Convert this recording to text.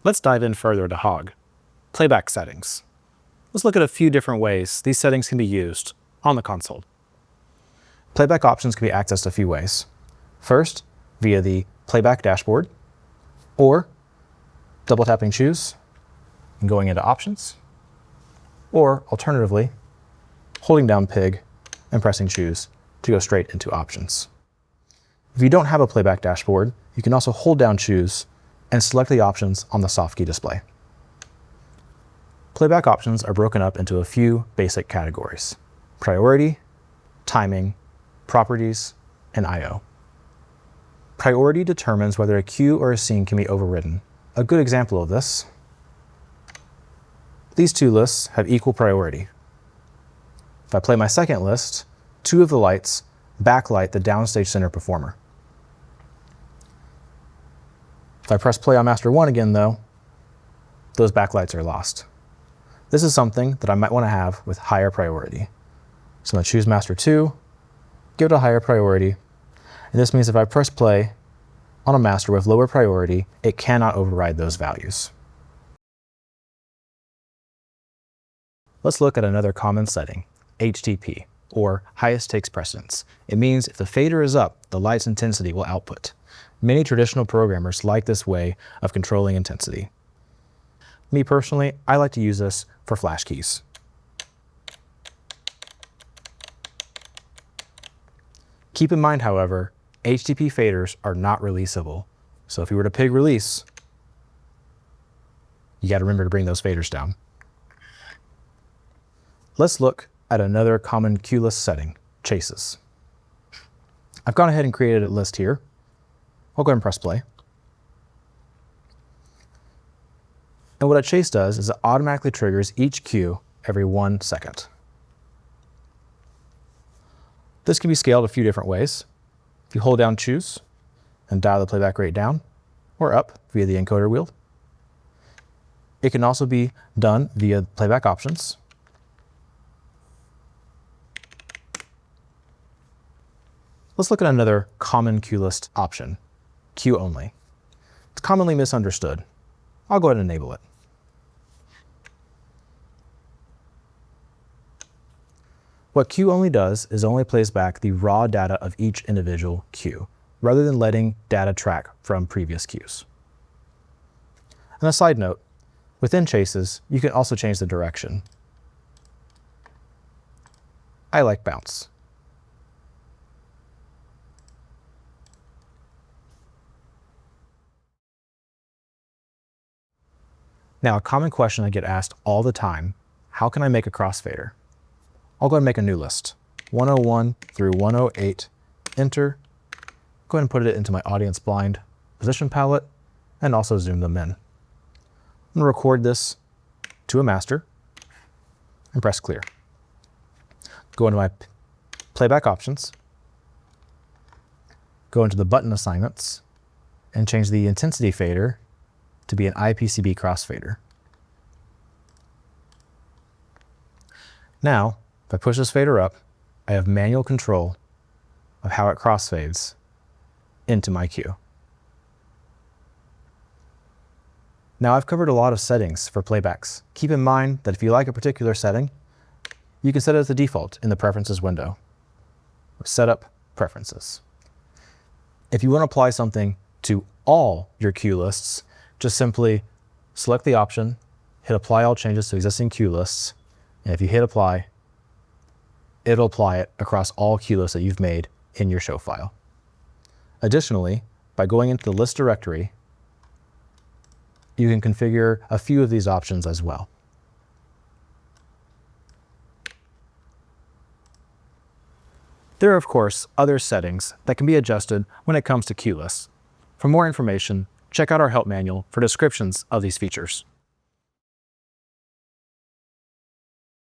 Let's dive in further to Hog. Playback settings. Let's look at a few different ways these settings can be used on the console. Playback options can be accessed a few ways. First, via the Playback dashboard, or double tapping Choose and going into Options, or alternatively, holding down Pig and pressing Choose to go straight into Options. If you don't have a Playback dashboard, you can also hold down Choose and select the options on the soft key display. Playback options are broken up into a few basic categories: priority, timing, properties, and I/O. Priority determines whether a cue or a scene can be overridden. A good example of this: these two lists have equal priority. If I play my second list, two of the lights backlight the downstage center performer. If I press play on Master 1 again though, those backlights are lost. This is something that I might want to have with higher priority. So I'm going to choose Master 2, give it a higher priority, and this means if I press play on a master with lower priority, it cannot override those values. Let's look at another common setting, HTP, or highest takes precedence. It means if the fader is up, the light's intensity will output. Many traditional programmers like this way of controlling intensity. Me personally, I like to use this for flash keys. Keep in mind, however, HTP faders are not releasable. So if you were to pig release, you got to remember to bring those faders down. Let's look at another common cue list setting, chases. I've gone ahead and created a list here. I'll go ahead and press play. And what a chase does is it automatically triggers each cue every 1 second. This can be scaled a few different ways. If you hold down Choose and dial the playback rate down or up via the encoder wheel. It can also be done via playback options. Let's look at another common cue list option, cue only. It's commonly misunderstood. I'll go ahead and enable it. What cue only does is only plays back the raw data of each individual cue, rather than letting data track from previous cues. And a side note, within chases, you can also change the direction. I like bounce. Now, a common question I get asked all the time, how can I make a crossfader? I'll go ahead and make a new list, 101 through 108, enter, go ahead and put it into my audience blind position palette, and also zoom them in. I'm going to record this to a master and press clear. Go into my playback options, go into the button assignments, and change the intensity fader to be an IPCB crossfader. Now, if I push this fader up, I have manual control of how it crossfades into my cue. Now, I've covered a lot of settings for playbacks. Keep in mind that if you like a particular setting, you can set it as the default in the Preferences window, or Setup Preferences. If you want to apply something to all your cue lists, just simply select the option, hit Apply All Changes to Existing Cue Lists, and if you hit Apply, it'll apply it across all cue lists that you've made in your show file. Additionally, by going into the list directory, you can configure a few of these options as well. There are, of course, other settings that can be adjusted when it comes to cue lists. For more information, check out our help manual for descriptions of these features.